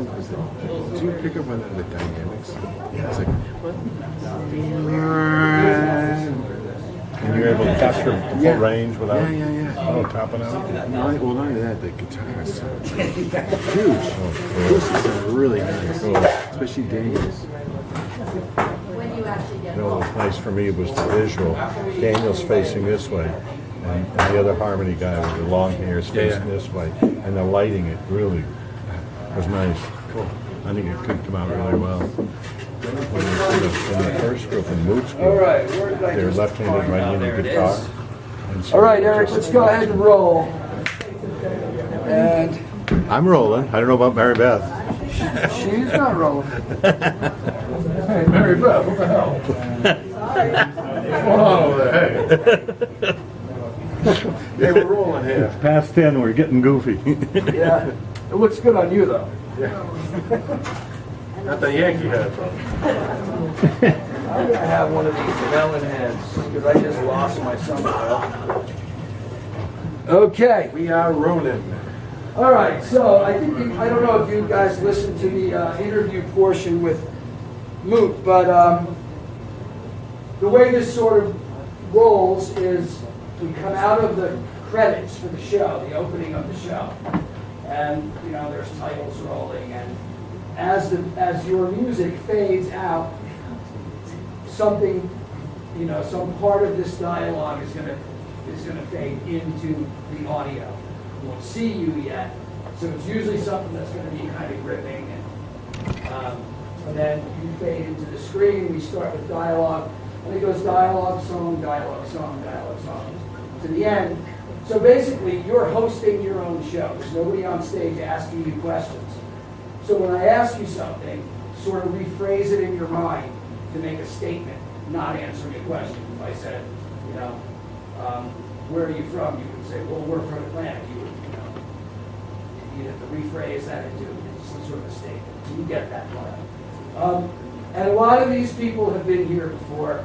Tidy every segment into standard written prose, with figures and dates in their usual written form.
Did you pick up on the dynamics? Yeah. It's like, And you're able to capture the full range without topping out? Well, not only that, the guitar is so huge. This is really nice, especially Daniel's. You know, what was nice for me was the visual. Daniel's facing this way, and the other harmony guy with the long hair is facing this way, and the lighting, it really was nice. Cool. I think it could come out really well. When you see in the first group in Mood School, they're left-handed, right-handed guitar. So all right, Eric, let's go ahead and roll. And I'm rolling. I don't know about Mary Beth. she's not rolling. Hey, Mary Beth, what the hell? What's going on over there? Hey, we're rolling here. It's past 10. We're getting goofy. Yeah, it looks good on you though. Not the Yankee hat. I'm gonna have one of these melon heads because I just lost my sundial. Okay. We are rolling. All right, so I think I don't know if you guys listened to the interview portion with Moot, but the way this sort of rolls is we come out of the credits for the show, the opening of the show, and you know there's titles rolling, and as your music fades out, something, you know, some part of this dialogue is gonna fade into the audio. We won't see you yet, so it's usually something that's going to be kind of gripping, and then you fade into the screen. We start with dialogue, and it goes dialogue, song, dialogue, song, dialogue, song to the end. So basically, you're hosting your own show. There's nobody on stage asking you questions. So when I ask you something, sort of rephrase it in your mind to make a statement, not answering a question. If I said, you know, where are you from? You would say, well, we're from Atlanta. You have to rephrase that into some sort of a statement. You get that part. And a lot of these people have been here before,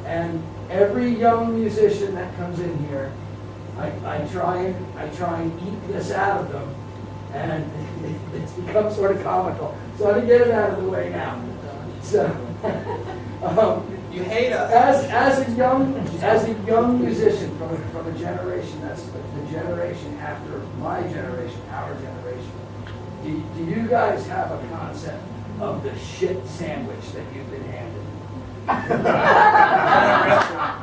and every young musician that comes in here, I try and eat this out of them, and it's become sort of comical. So I'm gonna get it out of the way now. So. You hate us. As a young musician from a generation that's the generation after my generation, our generation, do you guys have a concept of the shit sandwich that you've been handed?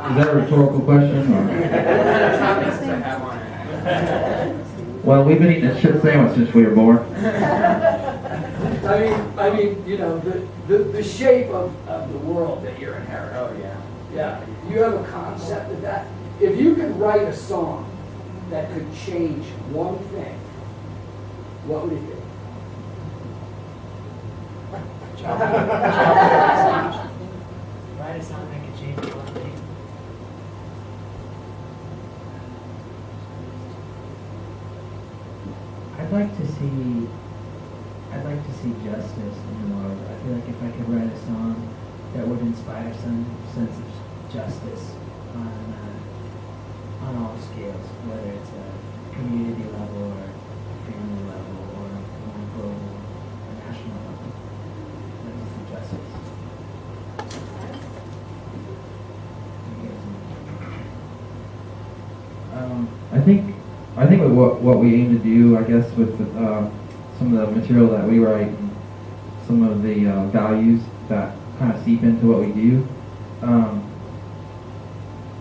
Is that a rhetorical question? Or? Well, we've been eating a shit sandwich since we were born. I mean, you know, the shape of the world that you're inheriting. Oh, yeah. Yeah. You have a concept of that? If you could write a song that could change one thing, what would it be? Write a song that could change one thing. I'd like to see justice in the world. I feel like if I could write a song that would inspire some sense of justice on all scales, whether it's a community level or a family level or a more global or national level, I'd like to see justice. I think what we aim to do, I guess, with some of the material that we write, and some of the values that kind of seep into what we do,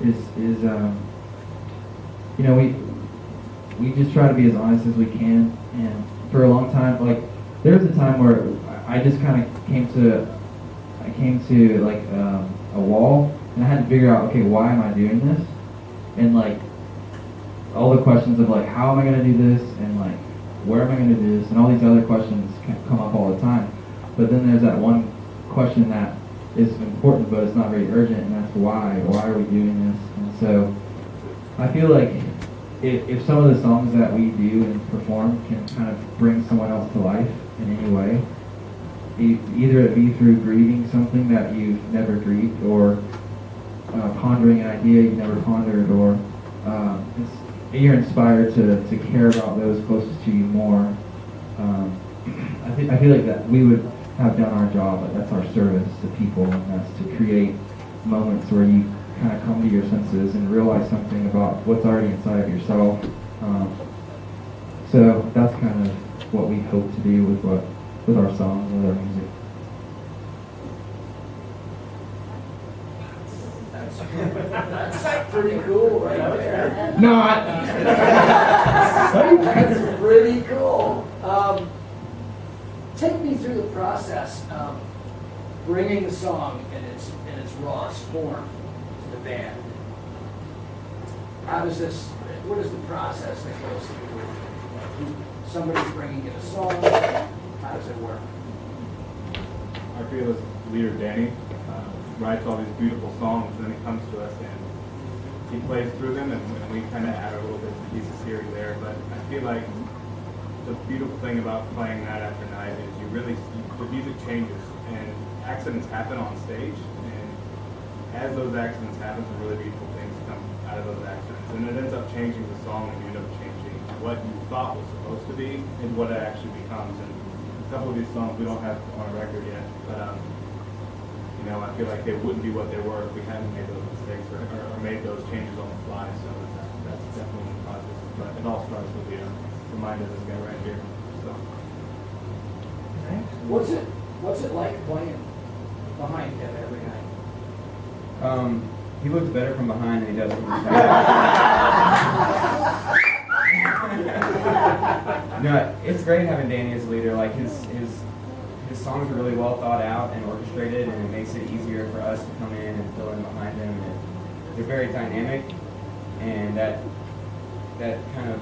is you know, we just try to be as honest as we can. And for a long time, like there was a time where I just kind of came to like a wall, and I had to figure out, okay, why am I doing this? And like all the questions of like, how am I going to do this, and like, where am I going to do this, and all these other questions can come up all the time. But then there's that one question that is important, but it's not very urgent, and that's why. Why are we doing this? And so I feel like if some of the songs that we do and perform can kind of bring someone else to life in any way, either it be through grieving something that you've never grieved, or pondering an idea you've never pondered, or you're inspired to care about those closest to you more, I feel like that we would have done our job, but that's our service to people, and that's to create moments where you kind of come to your senses and realize something about what's already inside of yourself. So that's kind of what we hope to do with our songs, with our music. That's pretty cool right there. Not. That's pretty cool. Take me through the process of bringing the song in its rawest form to the band. What is the process that goes through? Somebody's bringing in a song. How does it work? I feel as leader Danny writes all these beautiful songs, and then he comes to us and he plays through them, and we kind of add a little bits and pieces here and there. But I feel like the beautiful thing about playing night after night is the music changes, and accidents happen on stage, and as those accidents happen, some really beautiful things come out of those accidents, and it ends up changing the song, and you end up changing what you thought was supposed to be and what it actually becomes. And a couple of these songs we don't have on a record yet, but I feel like they wouldn't be what they were if we hadn't made those mistakes or made those changes on the fly. So that's definitely the process. But it all starts with the mind of this guy right here. So What's it like playing behind him every night? He looks better from behind than he does from the front. No, it's great having Danny as a leader. Like his songs are really well thought out and orchestrated, and it makes it easier for us to come in and fill in behind him. And they're very dynamic, and that kind of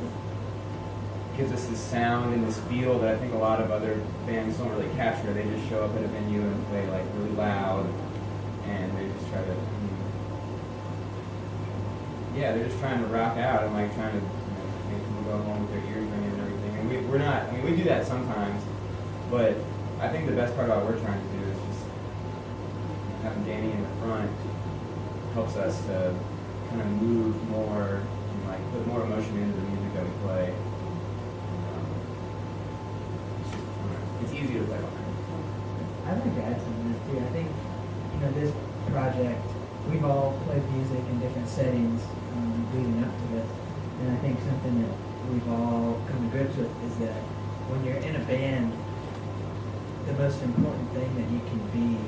gives us this sound and this feel that I think a lot of other bands don't really capture. They just show up at a venue and play like really loud, and they just try to, they're just trying to rock out and like trying to make people go home with their ears ringing and everything. And we're not. I mean, we do that sometimes, but I think the best part about what we're trying to do is just having Danny in the front helps us to kind of move more and like put more emotion into the music that we play. It's easy to play behind. I'd like to add something to this too. I think, this project, we've all played music in different settings leading up to this. And I think something that we've all come to grips with is that when you're in a band, the most important thing that you can be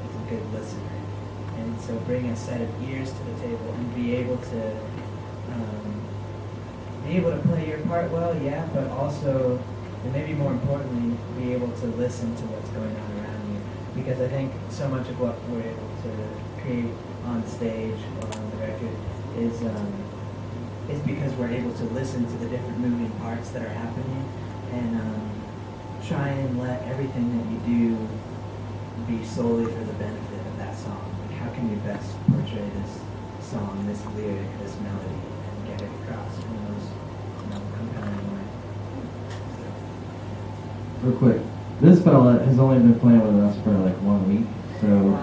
is a good listener. And so bring a set of ears to the table and be able to play your part well, yeah, but also, and maybe more importantly, be able to listen to what's going on around you. Because I think so much of what we're able to create on stage or on the record is because we're able to listen to the different moving parts that are happening and try and let everything that you do be solely for the benefit of that song. Like, how can you best portray this song, this lyric, this melody, and get it across in the most compelling way? Real quick, this fella has only been playing with us for like 1 week, so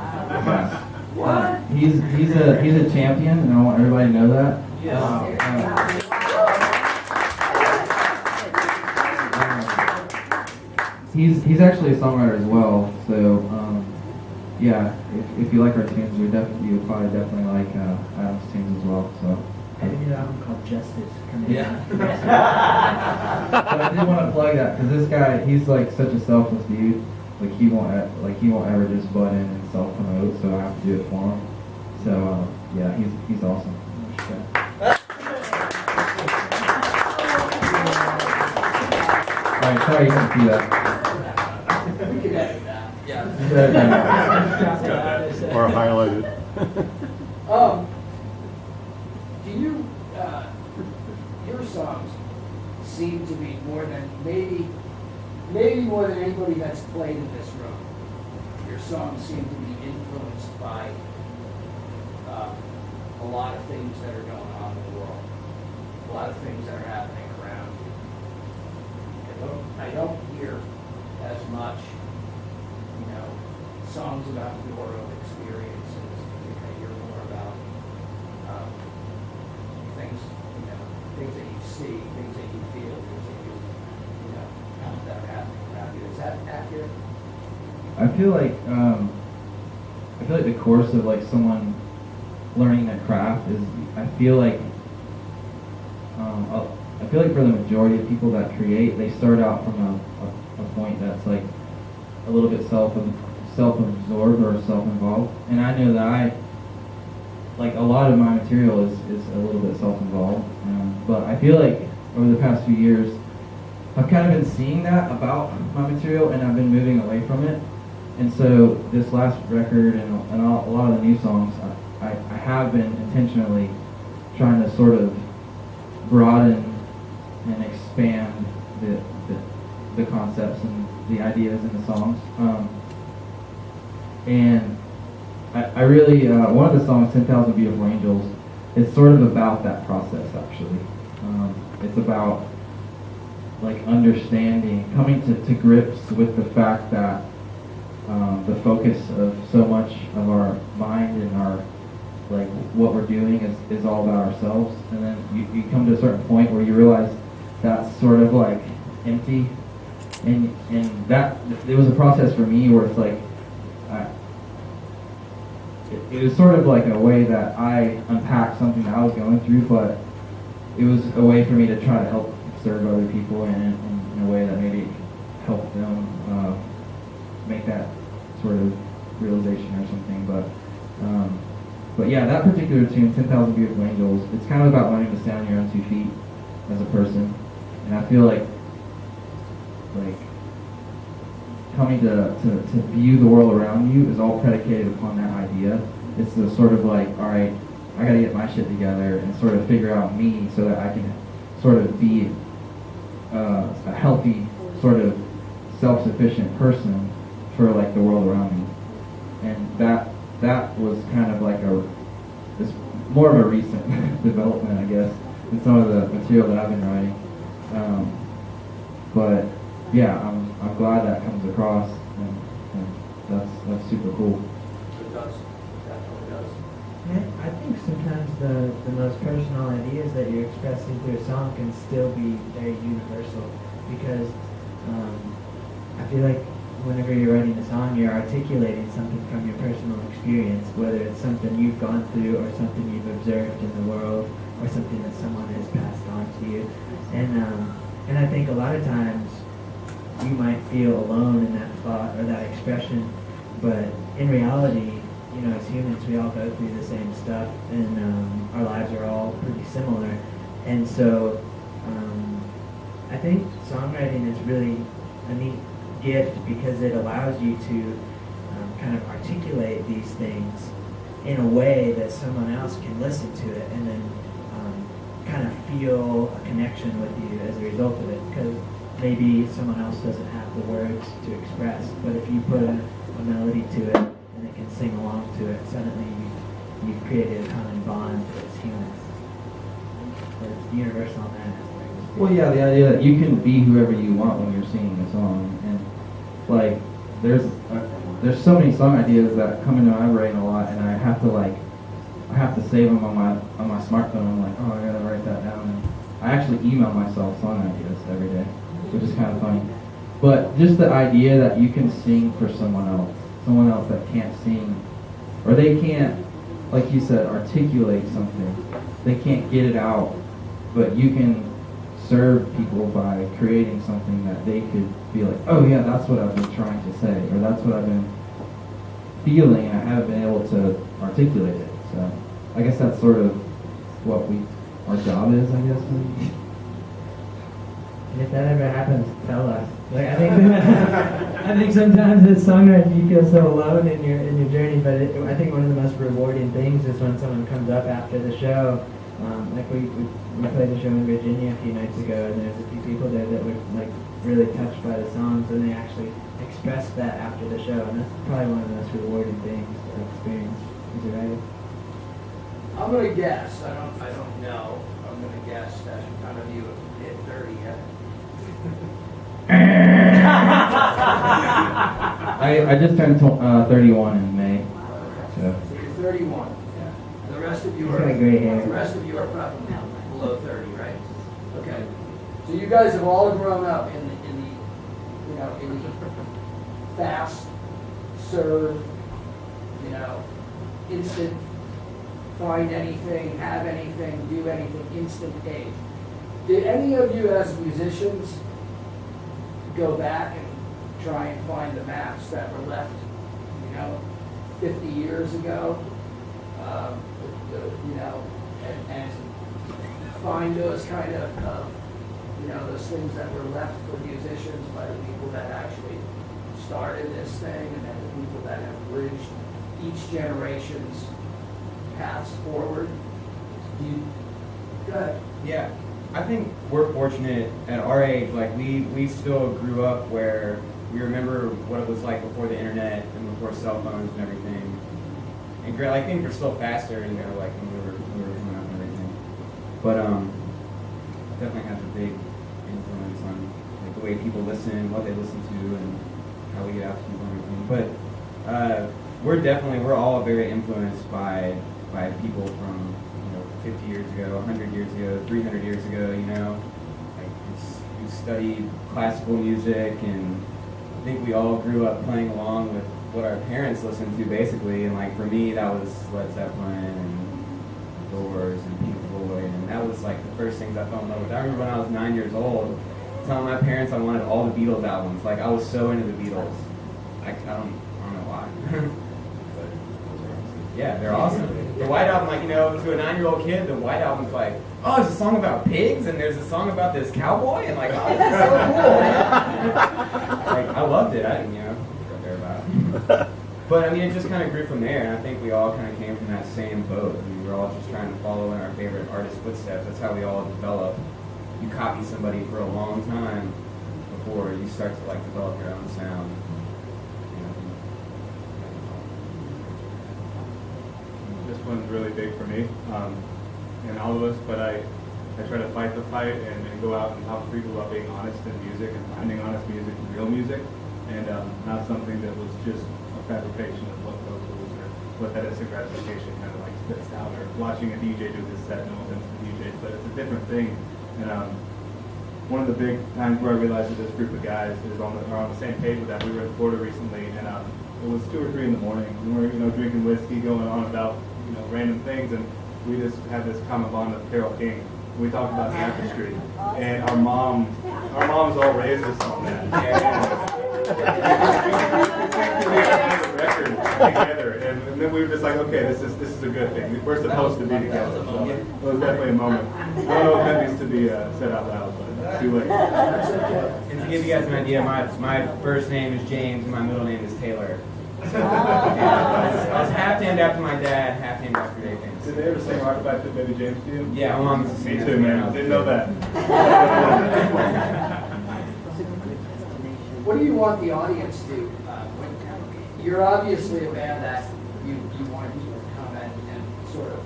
yeah. He's a champion, and I want everybody to know that. He's actually a songwriter as well, so if you like our tunes, you would probably definitely like Adam's tunes as well. So. I have a new album called Justice coming out. But I did want to plug that because this guy, he's like such a selfless dude. Like he won't ever just butt in and self promote. So I have to do it for him. So he's awesome. All right, sorry you can't see that. We can edit that. Or highlighted. Do you, your songs seem to be more than, maybe more than anybody that's played in this room, your songs seem to be influenced by a lot of things that are going on in the world, a lot of things that are happening around you. I don't hear as much, songs about your own experiences. I hear more about things that you see, things that you feel, things that that are happening that accurate? I feel like the course of like someone learning their craft is, I feel like for the majority of people that create, they start out from a point that's like a little bit self-absorbed or self-involved. And I know that like a lot of my material is a little bit self-involved. But I feel like over the past few years, I've kind of been seeing that about my material, and I've been moving away from it. And so this last record and a lot of the new songs, I have been intentionally trying to sort of broaden and expand the concepts and the ideas in the songs. And I really, one of the songs, 10,000 Beautiful Angels, is sort of about that process, actually. It's about like understanding, coming to grips with the fact that the focus of so much of our mind and our, like what we're doing is all about ourselves. And then you come to a certain point where you realize that's sort of like empty. And that, it was a process for me where it's like, it was sort of like a way that I unpacked something that I was going through, but it was a way for me to try to help serve other people in a way that maybe help them make that sort of realization or something. But yeah, that particular tune, 10,000 Beautiful Angels, it's kind of about learning to stand on your own 2 feet as a person. And I feel like coming to view the world around you is all predicated upon that idea. It's the sort of like, all right, I got to get my shit together and sort of figure out me so that I can sort of be a healthy, sort of self-sufficient person for like the world around me. And that was kind of like it's more of a recent development, I guess, in some of the material that I've been writing. But yeah, I'm glad that comes across, and that's super cool. It does. It definitely does. Yeah, I think sometimes the most personal ideas that you're expressing through a song can still be very universal, because I feel like whenever you're writing a song, you're articulating something from your personal experience, whether it's something you've gone through or something you've observed in the world or something that someone has passed on to you. And I think a lot of times you might feel alone in that thought or that expression, but in reality, you know, as humans, we all go through the same stuff, and our lives are all pretty similar. And so I think songwriting is really a neat gift because it allows you to kind of articulate these things in a way that someone else can listen to it and then kind of feel a connection with you as a result of it, because maybe someone else doesn't have the words to express, but if you put a melody to it and it can sing along to it, suddenly you've created a common bond as humans. So it's universal in that aspect. Well, yeah, the idea that you can be whoever you want when you're singing a song, and like there's so many song ideas that come into my brain a lot, and I have to save them on my smartphone. I'm like, oh, I gotta write that down. And I actually email myself song ideas every day, which is kind of funny. But just the idea that you can sing for someone else that can't sing, or they can't, like you said, articulate something. They can't get it out, but you can serve people by creating something that they could be like, oh yeah, that's what I've been trying to say, or that's what I've been feeling, and I haven't been able to articulate it. So I guess that's sort of what our job is, I guess. And if that ever happens, tell us. Like I think, I think sometimes as songwriters you feel so alone in your journey, but I think one of the most rewarding things is when someone comes up after the show. Like we played a show in Virginia a few nights ago, and there's a few people there that were like really touched by the songs, and they actually expressed that after the show, and that's probably one of the most rewarding things to experience as a writer. I'm gonna guess. I don't know. I'm gonna guess that none of you have hit 30 yet. I just turned 31 in May. So you're 31. Yeah. The rest of you He's are. got gray hair. The rest of you are probably below 30, right? Okay. So you guys have all grown up in the you know, any fast serve, you know, instant, find anything, have anything, do anything, instant age. Did any of you as musicians go back and try and find the maps that were left, you know, 50 years ago? You know, and find those kind of, you know, those things that were left for musicians by the people that actually started this thing, and then the people that have bridged each generation's paths forward. Go ahead. Yeah, I think we're fortunate at our age. Like we still grew up where we remember what it was like before the internet and before cell phones and everything. And great, I think we're still faster, you know, like when we were coming up and everything. But definitely has a big influence on like the way people listen, what they listen to, and how we get out to people and everything. But we're all very influenced by people from, you know, 50 years ago, 100 years ago, 300 years ago, you know. Like we studied classical music, and I think we all grew up playing along with what our parents listened to, basically. And like for me, that was Led Zeppelin and Doors and Pink Floyd, and that was like the first things I fell in love with. I remember when I was 9 years old, telling my parents I wanted all the Beatles albums. Like I was so into the Beatles. I don't know why. But yeah, they're awesome. The White Album, like, you know, to a 9-year-old kid, the White Album's like, oh, there's a song about pigs, and there's a song about this cowboy, and like, oh, this is so cool, man. Like, I loved it. I didn't, you know, care about it. But I mean, it just kind of grew from there, and I think we all kind of came from that same boat. I mean, we were all just trying to follow in our favorite artist's footsteps. That's how we all develop. You copy somebody for a long time before you start to like develop your own sound. This one's really big for me, and all of us, but I try to fight the fight and go out and talk to people about being honest in music and finding honest music and real music, and not something that was just a fabrication of what those rules or what that instant gratification kind of like spits out, or watching a DJ do his set, no offense to DJs, but it's a different thing. And one of the big times where I realized that this group of guys are on the same page with that. We were in Florida recently, and it was 2 or 3 in the morning, and we were, you know, drinking whiskey, going on about, you know, random things, and we just had this common bond with Carole King. We talked about Tapestry, and our mom's all raised us on that. Record together, and then we were just like, okay, this is a good thing. We're supposed to be together. So it was definitely a moment. I don't know if that needs to be said out loud, but it's too late. And to give you guys an idea, my first name is James, and my middle name is Taylor. So, I was half named after my dad, half named after Dave James. Did they ever sing Rockabye Fit Baby James to you? Yeah, my mom used to sing. Me too, man. Didn't know that. What do you want the audience to? You're obviously a band that you want people to come and sort of,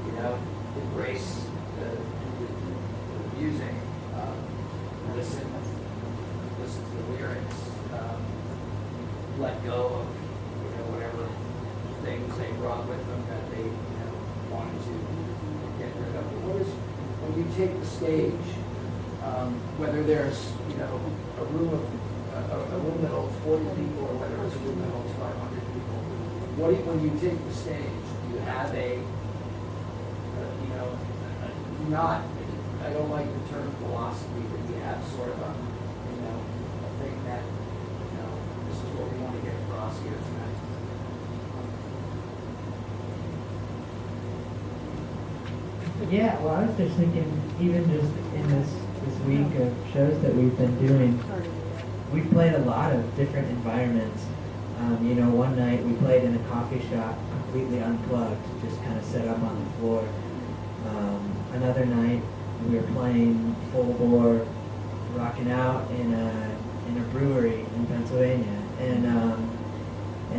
you know, embrace the music, listen to the lyrics, let go of, you know, whatever things they brought with them that they, you know, wanted to get rid of. But what is, when you take the stage, whether there's, you know, a room that holds 40 people, or whether it's a room that holds 500 people, when you take the stage, do you have you know, not, I don't like the term philosophy, but you have sort of a, you know, a thing that, you know, this is what we want to get across here tonight. Yeah, well, I was just thinking, even just in this week of shows that we've been doing, we've played a lot of different environments. You know, one night we played in a coffee shop, completely unplugged, just kind of set up on the floor. Another night we were playing full bore, rocking out in a brewery in Pennsylvania, and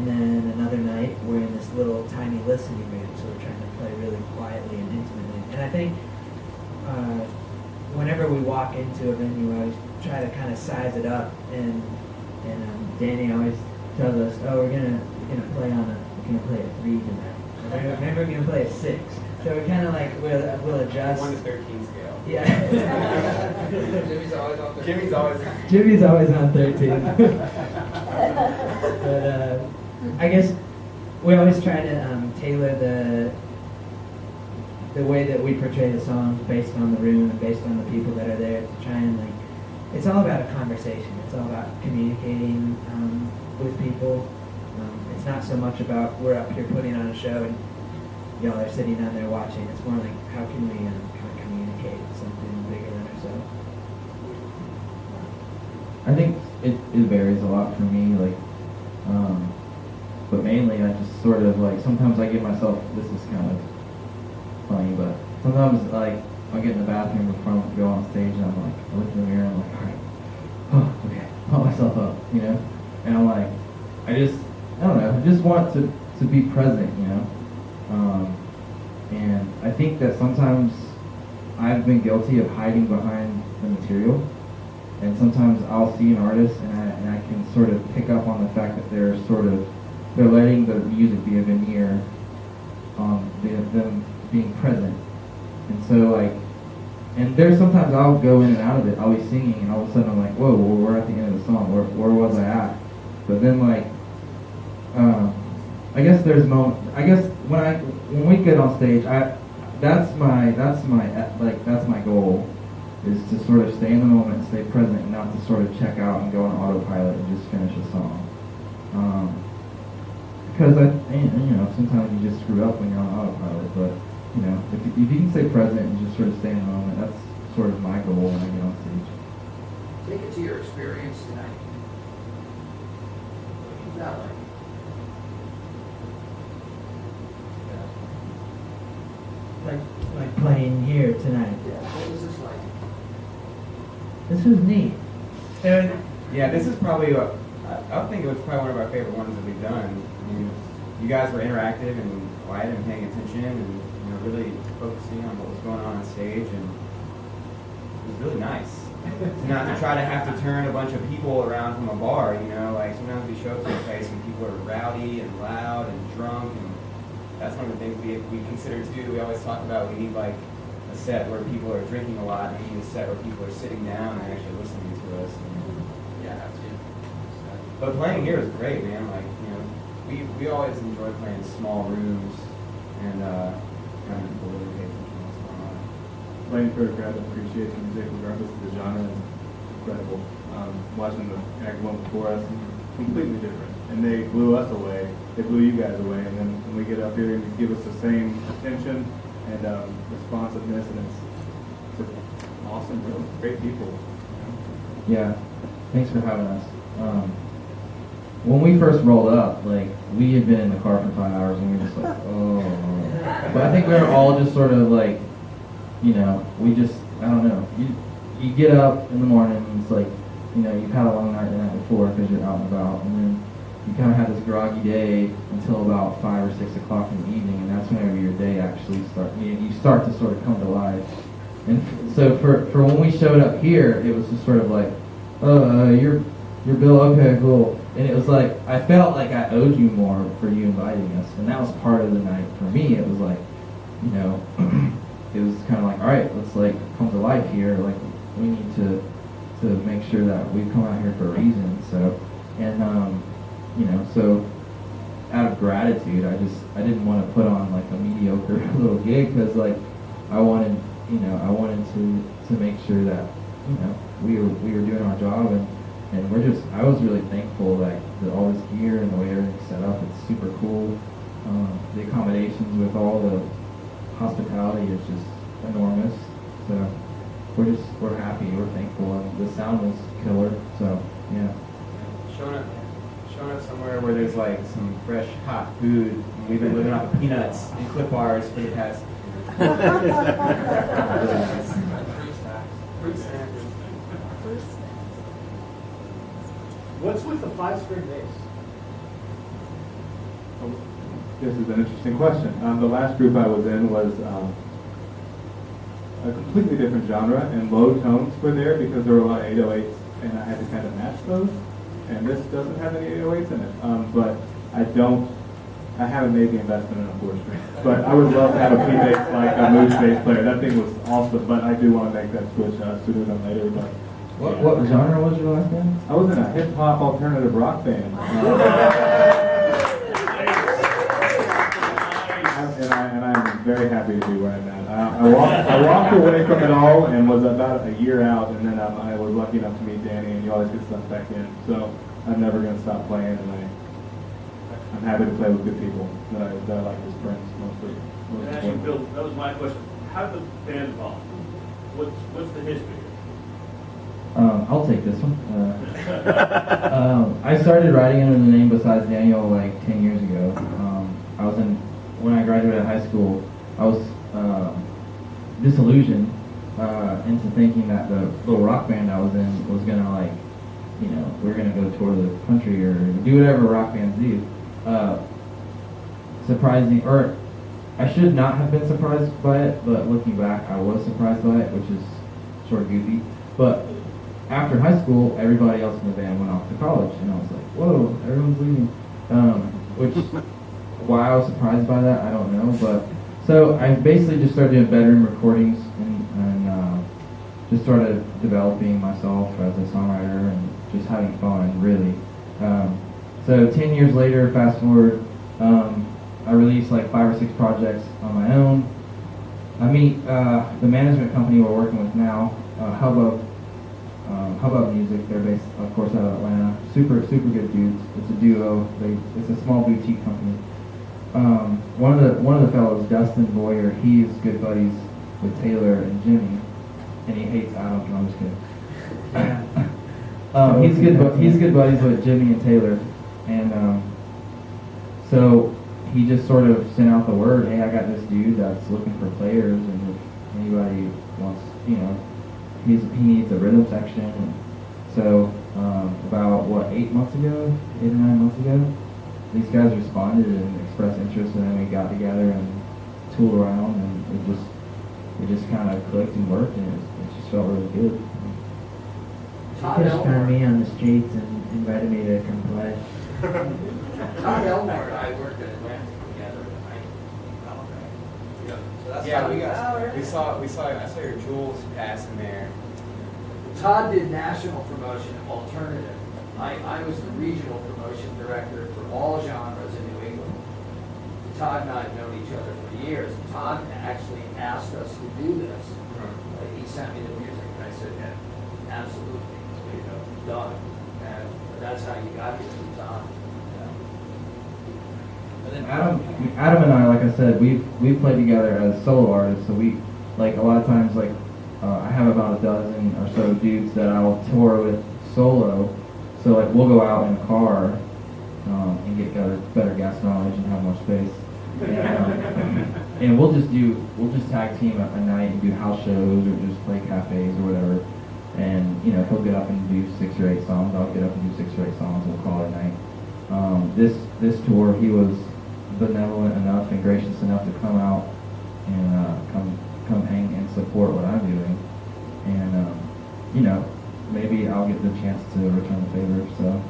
then another night we're in this little tiny listening room, so we're trying to play really quietly and intimately. And I think whenever we walk into a venue, I always try to kind of size it up, and Danny always tells us, oh, we're gonna play at 3 tonight. Remember, we're gonna play at 6. So we kind of like we'll adjust. 1 to 13 scale. Yeah. Jimmy's always on there. Jimmy's always. Jimmy's always on 13. But I guess we always try to tailor the way that we portray the songs based on the room and based on the people that are there to try and like. It's all about a conversation. It's all about communicating with people. It's not so much about we're up here putting on a show and y'all are sitting down there watching. It's more like how can we kind of communicate something bigger than ourselves. I think it varies a lot for me, like, but mainly I just sort of like, sometimes I give myself, this is kind of funny, but sometimes like, I'll get in the bathroom before I go on stage and I'm like, I look in the mirror and I'm like, alright, oh, okay, pump myself up, you know? And I'm like, I don't know, I just want to be present, you know? And I think that sometimes I've been guilty of hiding behind the material. And sometimes I'll see an artist and I can sort of pick up on the fact that they're letting the music be a veneer on them being present. And so like, and there's sometimes I'll go in and out of it, I'll be singing and all of a sudden I'm like, whoa, well, we're at the end of the song, where was I at? But then like, I guess there's moments, I guess when we get on stage, that's my goal, is to sort of stay in the moment, stay present, and not to sort of check out and go on autopilot and just finish a song. Because sometimes you just screw up when you're on autopilot, but you know, if you can stay present and just sort of stay in the moment, that's sort of my goal when I get on stage. Take it to your experience tonight. What's that like? Like playing here tonight. Yeah, what was this like? This was neat. Yeah, this is probably I would think it was probably one of our favorite ones that we've done. I mean, you guys were interactive and quiet and paying attention and really focusing on what was going on stage, and it was really nice. Not to try to have to turn a bunch of people around from a bar, you know, like sometimes we show up to a place and people are rowdy and loud and drunk, and that's one of the things we consider too. We always talk about we need like a set where people are drinking a lot, and we need a set where people are sitting down and actually listening to us. Yeah, absolutely. But playing here is great, man. Like, you know, we always enjoy playing in small rooms and having people really pay attention to what's going on. Playing for a crowd that appreciates the music regardless of the genre is incredible. Watching the act one before us, completely different. And they blew us away. They blew you guys away. And then when we get up here and you give us the same attention and responsiveness, and it's an awesome room. Great people. Yeah, thanks for having us. When we first rolled up, like, we had been in the car for 5 hours and we were just like, oh. But I think we were all just sort of like, you know, I don't know. You get up in the morning and it's like, you know, you've had a long night the night before because you're out and about, and then you kind of have this groggy day until about 5 or 6 o'clock in the evening, and that's whenever your day actually you start to sort of come to life. And so for when we showed up here, it was just sort of like, your bill, okay, cool. And it was like, I felt like I owed you more for you inviting us, and that was part of the night. For me, it was like, you know, it was kind of like, all right, let's like come to life here. Like, we need to make sure that we come out here for a reason. So, and you know, so out of gratitude, I didn't want to put on like a mediocre little gig, because like I wanted to make sure that, you know, we were doing our job, and I was really thankful that all this gear and the way everything's set up, it's super cool. The accommodations with all the hospitality is just enormous. So we're happy, we're thankful, and the sound was killer. So yeah. Showing up somewhere where there's like some fresh hot food, and we've been living off of peanuts and clip bars for the past. Fruit snacks. What's with the 5-string bass? This is an interesting question. The last group I was in was a completely different genre, and low tones were there because there were a lot of 808s, and I had to kind of match those. And this doesn't have any 808s in it, but I don't I haven't made the investment, unfortunately. But I would love to have a P-bass, like a Moose bass player. That thing was awesome, but I do want to make that switch sooner than later. But What genre was your last band? I was in a hip-hop alternative rock band. And I'm very happy to be where I'm at. I walked away from it all and was about a year out, and then I was lucky enough to meet Danny, and you always get stuff back in. So I'm never going to stop playing, and I'm happy to play with good people that I like as friends mostly. And actually, Bill, that was my question. How did the band evolve? What's the history? I'll take this one. I started writing under the name besides Daniel like 10 years ago. When I graduated high school, I was disillusioned into thinking that the little rock band I was in was gonna we're gonna go tour the country or do whatever rock bands do. Surprising, or I should not have been surprised by it, but looking back, I was surprised by it, which is sort of goofy. But after high school, everybody else in the band went off to college, and I was like, whoa, everyone's leaving. Why I was surprised by that, I don't know. But so I basically just started doing bedroom recordings and just started developing myself as a songwriter and just having fun, really. So 10 years later, fast forward, I released like 5 or 6 projects on my own. I meet the management company we're working with now, Hubbub Music. They're based, of course, out of Atlanta. Super good dudes. It's a duo. It's a small boutique company. One of the fellows, Dustin Boyer, he's good buddies with Taylor and Jimmy, and he hates Adam. No, I'm just kidding. He's good buddies with Jimmy and Taylor, and so he just sort of sent out the word, hey, I got this dude that's looking for players, and if anybody wants, he needs a rhythm section. And so about 8 months ago, 8 or 9 months ago, these guys responded and expressed interest, and then we got together and tooled around, and it just kind of clicked and worked, and it just felt really good. She just found me on the streets and invited me to come play. Todd Elmore. I worked at Atlantic together. We saw I saw your jewels passing there. Todd did national promotion of alternative. I was the regional promotion director for all genres in New England. Todd and I have known each other for years. Todd actually asked us to do this. He sent me the music, and I said, yeah, absolutely, done. And that's how you got here from Todd. Adam and I, like I said, we've played together as solo artists. So we a lot of times I have about a dozen or so dudes that I'll tour with solo. So we'll go out in a car and get better gas knowledge and have more space. And we'll just tag team a night and do house shows or just play cafes or whatever. And he'll get up and do 6 or 8 songs. I'll get up and do 6 or 8 songs. We'll call it a night. This tour, he was benevolent enough and gracious enough to come out and come hang and support what I'm doing. And maybe I'll get the chance to return the favor. So,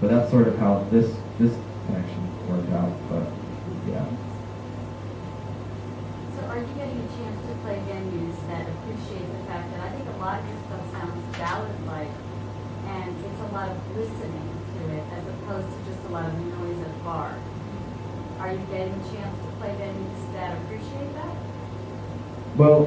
but that's sort of how this connection worked out. But yeah. So are you getting a chance to play venues that appreciate the fact that I think a lot of your stuff sounds ballad-like, and it's a lot of listening to it as opposed to just a lot of noise at a bar? Are you getting a chance to play venues that appreciate that? Well,